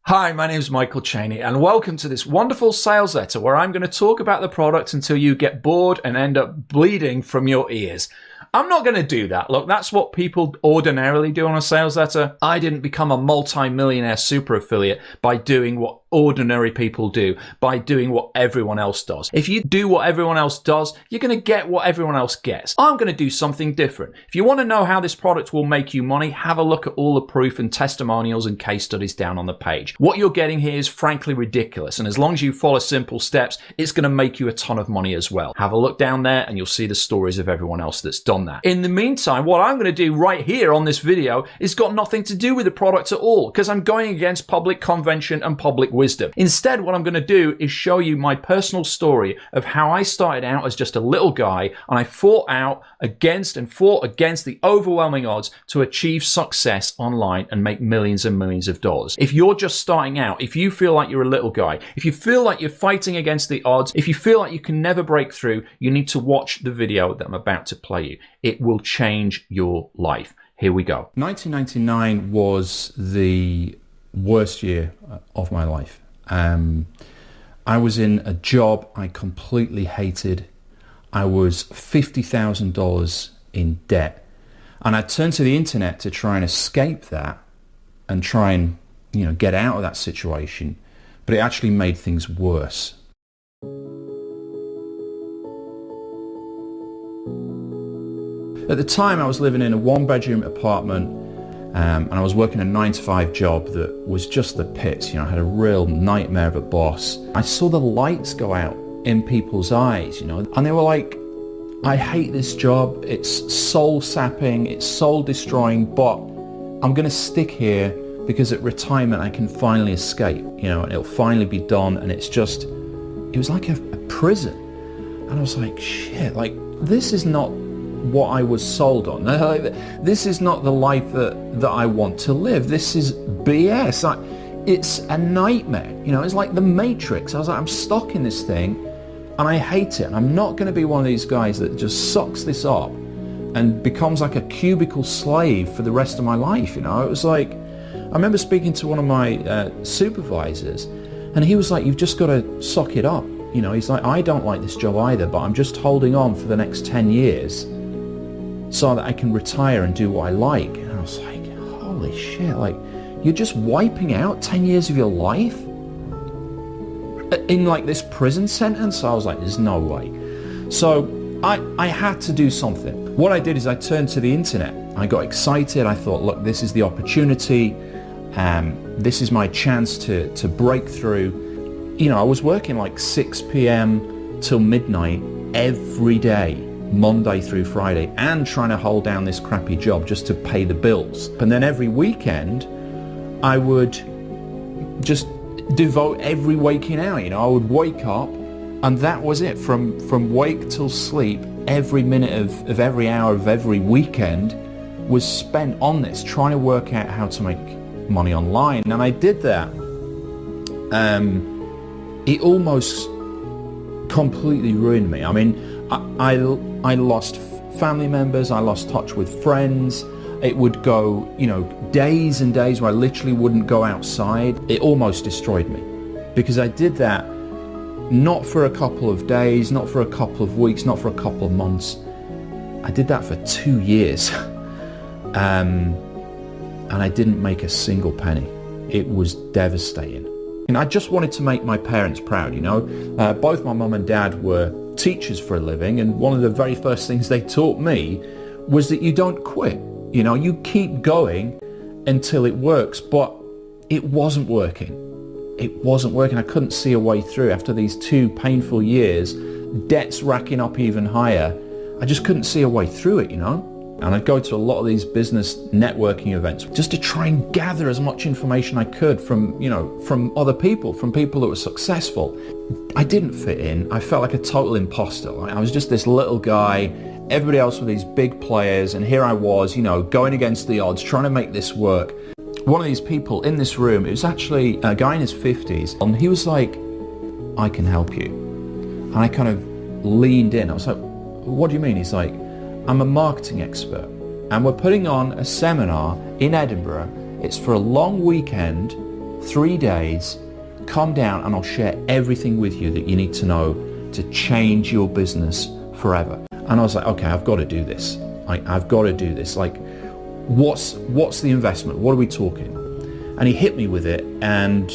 Hi, my name is Michael Cheney, and welcome to this wonderful sales letter where I'm going to talk about the product until you get bored and end up bleeding from your ears. I'm not going to do that. Look, that's what people ordinarily do on a sales letter. I didn't become a multi-millionaire super affiliate by doing what ordinary people do, by doing what everyone else does. If you do what everyone else does, you're going to get what everyone else gets. I'm going to do something different. If you want to know how this product will make you money, have a look at all the proof and testimonials and case studies down on the page. What you're getting here is frankly ridiculous, and as long as you follow simple steps, it's going to make you a ton of money as well. Have a look down there and you'll see the stories of everyone else that's done that. In the meantime, what I'm going to do right here on this video is got nothing to do with the product at all, because I'm going against public convention and public wisdom. Instead, what I'm going to do is show you my personal story of how I started out as just a little guy and I fought against the overwhelming odds to achieve success online and make millions and millions of dollars. If you're just starting out, if you feel like you're a little guy, if you feel like you're fighting against the odds, if you feel like you can never break through, you need to watch the video that I'm about to play you. It will change your life. Here we go. 1999 was the worst year of my life. I was in a job I completely hated. I was $50,000 in debt, and I turned to the internet to try and escape that and try and, get out of that situation, but it actually made things worse. At the time, I was living in a one-bedroom apartment, and I was working a 9-to-5 job that was just the pits. I had a real nightmare of a boss. I saw the lights go out in people's eyes, and they were like, I hate this job, it's soul-sapping, it's soul-destroying, but I'm going to stick here because at retirement I can finally escape, and it'll finally be done. And it was like a prison. And I was like, shit, this is not what I was sold on. This is not the life that I want to live. This is BS. It's a nightmare. It's like the Matrix. I was like, I'm stuck in this thing and I hate it. And I'm not going to be one of these guys that just sucks this up and becomes like a cubicle slave for the rest of my life. It was like, I remember speaking to one of my supervisors, and he was like, you've just got to suck it up. He's like, I don't like this job either, but I'm just holding on for the next 10 years so that I can retire and do what I like. And I was like, holy shit, you're just wiping out 10 years of your life in this prison sentence? I was like, there's no way. So I had to do something. What I did is I turned to the internet. I got excited. I thought, look, this is the opportunity. This is my chance to break through. I was working 6 p.m. till midnight every day, Monday through Friday, and trying to hold down this crappy job just to pay the bills. And then every weekend I would just devote every waking hour. I would wake up and that was it. From wake till sleep, every minute of every hour of every weekend was spent on this, trying to work out how to make money online. And I did that. It almost completely ruined me. I mean, I lost family members, I lost touch with friends. It would go, days and days where I literally wouldn't go outside. It almost destroyed me because I did that not for a couple of days, not for a couple of weeks, not for a couple of months. I did that for 2 years. And I didn't make a single penny. It was devastating. And I just wanted to make my parents proud, Both my mum and dad were teachers for a living, and one of the very first things they taught me was that you don't quit. You keep going until it works, but it wasn't working. It wasn't working. I couldn't see a way through. After these 2 painful years, debts racking up even higher, I just couldn't see a way through it, And I'd go to a lot of these business networking events just to try and gather as much information I could from other people, from people that were successful. I didn't fit in. I felt like a total imposter. I was just this little guy, everybody else were these big players, and here I was, going against the odds, trying to make this work. One of these people in this room, it was actually a guy in his 50s, and he was like, I can help you. And I kind of leaned in. I was like, what do you mean? He's like, I'm a marketing expert and we're putting on a seminar in Edinburgh. It's for a long weekend 3 days, come down and I'll share everything with you that you need to know to change your business forever. And I was like, okay, I've got to do this. I've got to do this. Like, what's the investment? What are we talking? And he hit me with it, and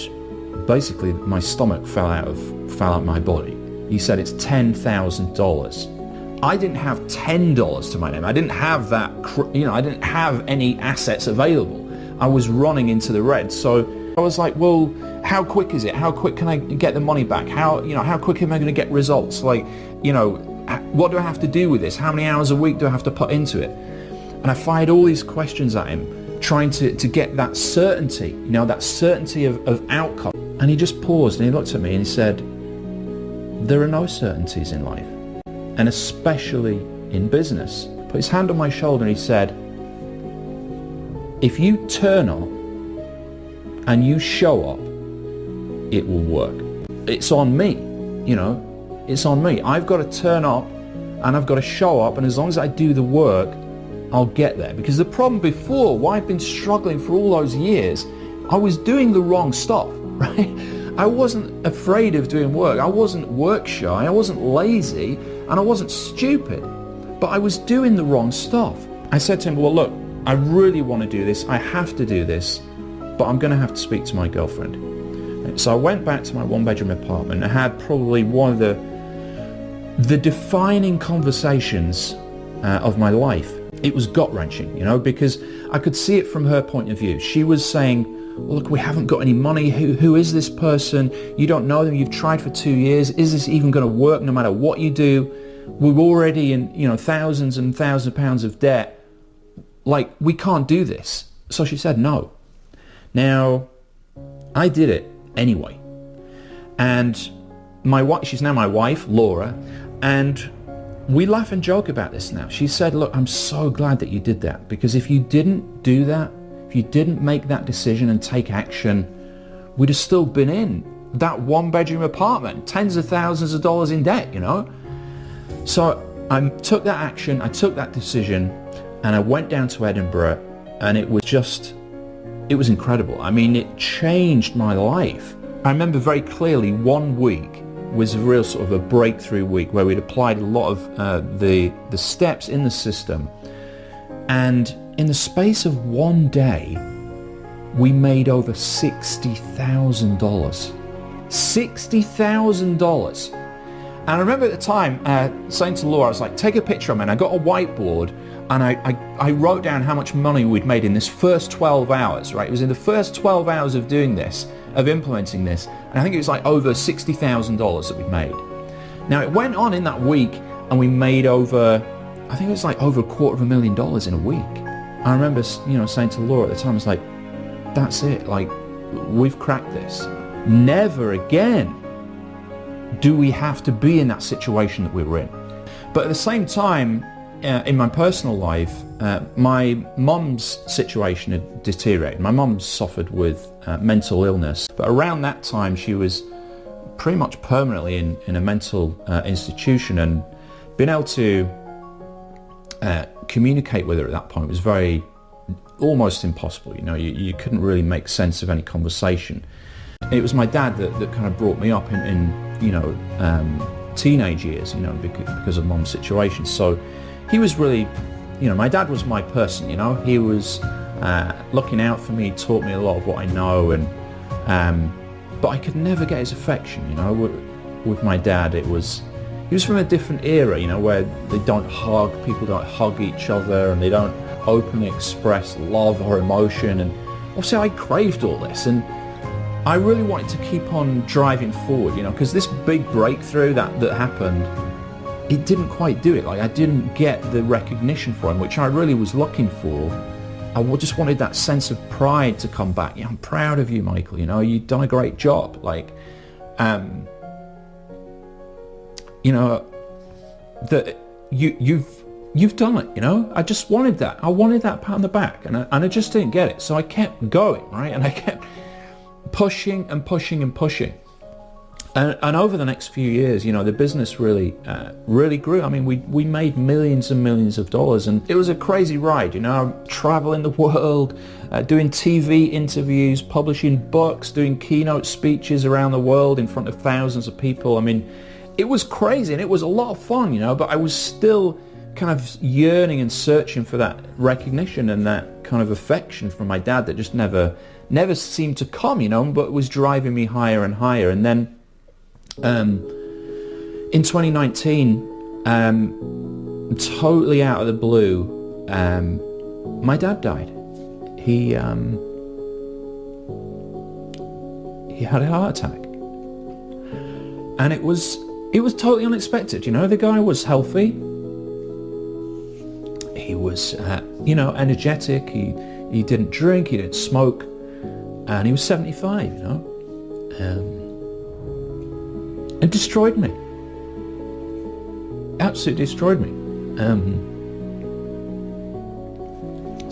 basically my stomach fell out my body. He said it's $10,000. I didn't have $10 to my name. I didn't have that, I didn't have any assets available. I was running into the red. So I was like, well, how quick is it? How quick can I get the money back? How quick am I going to get results? Like, what do I have to do with this? How many hours a week do I have to put into it? And I fired all these questions at him, trying to get that certainty, that certainty of outcome. And he just paused and he looked at me and he said, there are no certainties in life, and especially in business. Put his hand on my shoulder and he said, if you turn up and you show up, it will work. It's on me, it's on me. I've got to turn up and I've got to show up, and as long as I do the work, I'll get there. Because the problem before, why I've been struggling for all those years, I was doing the wrong stuff, right? I wasn't afraid of doing work. I wasn't work shy. I wasn't lazy, and I wasn't stupid, but I was doing the wrong stuff. I said to him, well, look, I really want to do this. I have to do this, but I'm going to have to speak to my girlfriend. So I went back to my one-bedroom apartment and had probably one of the defining conversations of my life. It was gut-wrenching, because I could see it from her point of view. She was saying, well, look, we haven't got any money. Who is this person? You don't know them. You've tried for 2 years. Is this even going to work no matter what you do? We're already in, thousands and thousands of pounds of debt. Like, we can't do this. So she said no. Now, I did it anyway. And she's now my wife, Laura, and we laugh and joke about this now. She said, look, I'm so glad that you did that, because if you didn't do that, if you didn't make that decision and take action, we'd have still been in that one-bedroom apartment, tens of thousands of dollars in debt, So I took that action, I took that decision, and I went down to Edinburgh, and it was incredible. I mean, it changed my life. I remember very clearly 1 week was a real sort of a breakthrough week where we'd applied a lot of the steps in the system, and in the space of 1 day we made over $60,000. $60,000. And I remember at the time saying to Laura, I was like, take a picture of me. And I got a whiteboard and I wrote down how much money we'd made in this first 12 hours, right? It was in the first 12 hours of doing this, of implementing this, and I think it was like over $60,000 that we'd made. Now it went on in that week, and we made over, I think it was like over $250,000 in a week. I remember, saying to Laura at the time, I was like, that's it, like, we've cracked this. Never again do we have to be in that situation that we were in. But at the same time, in my personal life, my mum's situation had deteriorated. My mum suffered with mental illness, but around that time she was pretty much permanently in a mental institution, and being able to communicate with her at that point was almost impossible. You couldn't really make sense of any conversation. It was my dad that kind of brought me up in teenage years, because of mum's situation. So he was really, my dad was my person, he was looking out for me, taught me a lot of what I know, and but I could never get his affection, with my dad. He was from a different era, where people don't hug each other, and they don't openly express love or emotion, and obviously I craved all this, and I really wanted to keep on driving forward, because this big breakthrough that happened, it didn't quite do it. Like, I didn't get the recognition for him, which I really was looking for. I just wanted that sense of pride to come back. I'm proud of you, Michael. You've done a great job. Like, that you've done it. I just wanted that. I wanted that pat on the back, and I just didn't get it. So I kept going, right, and I kept pushing and pushing and pushing. And over the next few years, the business really grew. I mean, we made millions and millions of dollars, and it was a crazy ride. Traveling the world, doing TV interviews, publishing books, doing keynote speeches around the world in front of thousands of people. I mean, it was crazy, and it was a lot of fun, but I was still kind of yearning and searching for that recognition and that kind of affection from my dad that just never seemed to come, but was driving me higher and higher. And then in 2019, totally out of the blue, my dad died. He had a heart attack, and it was totally unexpected. The guy was healthy. He was, energetic. He didn't drink. He didn't smoke, and he was 75. It destroyed me. Absolutely destroyed me.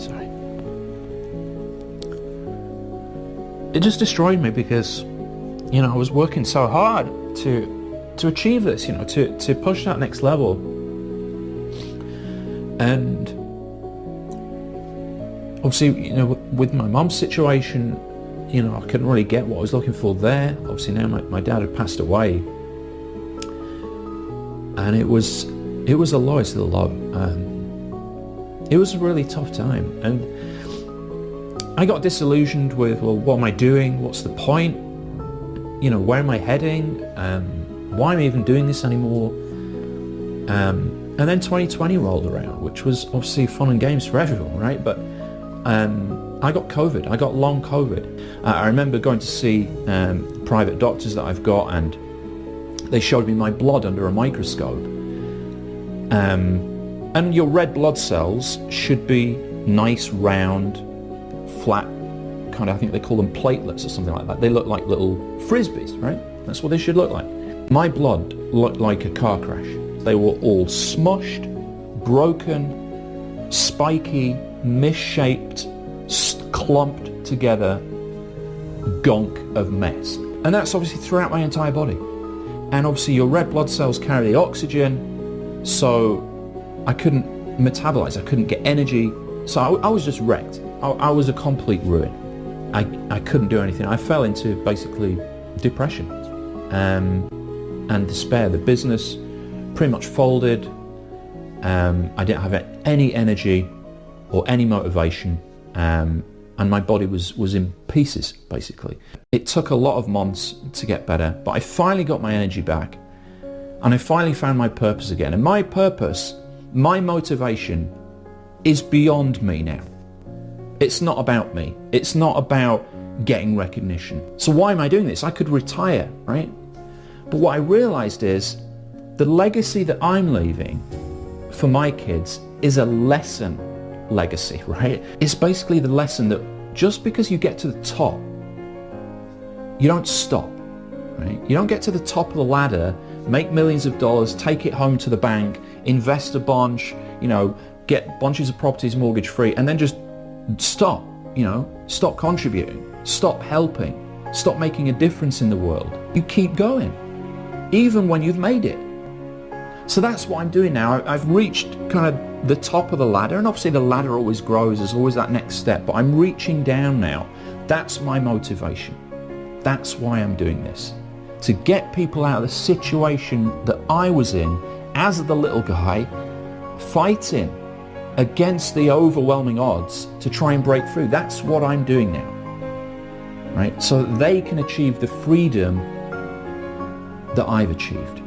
Sorry. It just destroyed me because, I was working so hard to achieve this, to push that next level. And obviously, with my mum's situation, I couldn't really get what I was looking for there. Obviously now my dad had passed away. And it was the lowest of the low. It was a really tough time, and I got disillusioned with, well, what am I doing? What's the point? Where am I heading? Why am I even doing this anymore? And then 2020 rolled around, which was obviously fun and games for everyone, right? But I got COVID. I got long COVID. I remember going to see private doctors that I've got, and they showed me my blood under a microscope. And your red blood cells should be nice, round, flat, kind of, I think they call them platelets or something like that. They look like little frisbees, right? That's what they should look like. My blood looked like a car crash. They were all smushed, broken, spiky, misshaped, clumped together gunk of mess. And that's obviously throughout my entire body. And obviously your red blood cells carry the oxygen, so I couldn't metabolize, I couldn't get energy. So I was just wrecked. I was a complete ruin. I couldn't do anything. I fell into basically depression and despair. The business pretty much folded. I didn't have any energy or any motivation, and my body was in pieces, basically. It took a lot of months to get better, but I finally got my energy back, and I finally found my purpose again. And my purpose, my motivation, is beyond me now. It's not about me. It's not about getting recognition. So why am I doing this? I could retire, right? But what I realized is the legacy that I'm leaving for my kids is a lesson legacy, right? It's basically the lesson that just because you get to the top, you don't stop, right? You don't get to the top of the ladder, make millions of dollars, take it home to the bank, invest a bunch, get bunches of properties mortgage free, and then just stop, stop contributing, stop helping, stop making a difference in the world. You keep going, even when you've made it. So that's what I'm doing now. I've reached kind of the top of the ladder, and obviously the ladder always grows. There's always that next step, but I'm reaching down now. That's my motivation. That's why I'm doing this. To get people out of the situation that I was in as the little guy, fighting against the overwhelming odds to try and break through. That's what I'm doing now, right? So that they can achieve the freedom that I've achieved.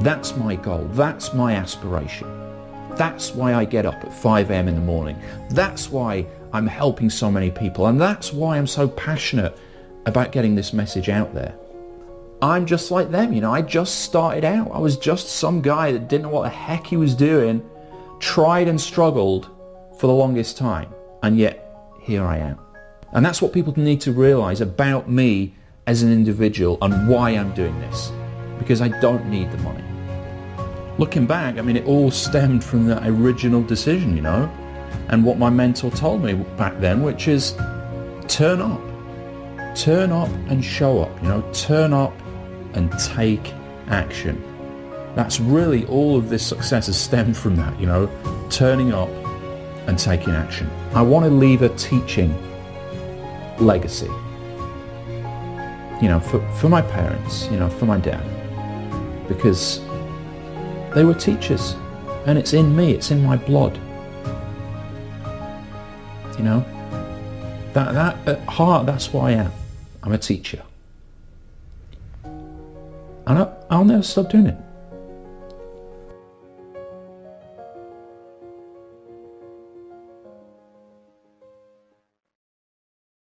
That's my goal. That's my aspiration. That's why I get up at 5 a.m. in the morning. That's why I'm helping so many people. And that's why I'm so passionate about getting this message out there. I'm just like them, I just started out. I was just some guy that didn't know what the heck he was doing, tried and struggled for the longest time, and yet here I am. And that's what people need to realize about me as an individual and why I'm doing this, because I don't need the money. Looking back, it all stemmed from that original decision, and what my mentor told me back then, which is turn up and show up, turn up and take action. That's really all of this success has stemmed from that, you know, turning up and taking action. I want to leave a teaching legacy, you know, for my parents, you know, for my dad, because they were teachers and it's in me, it's in my blood. You know, that at heart, that's why I am. I'm a teacher. And I'll never stop doing it.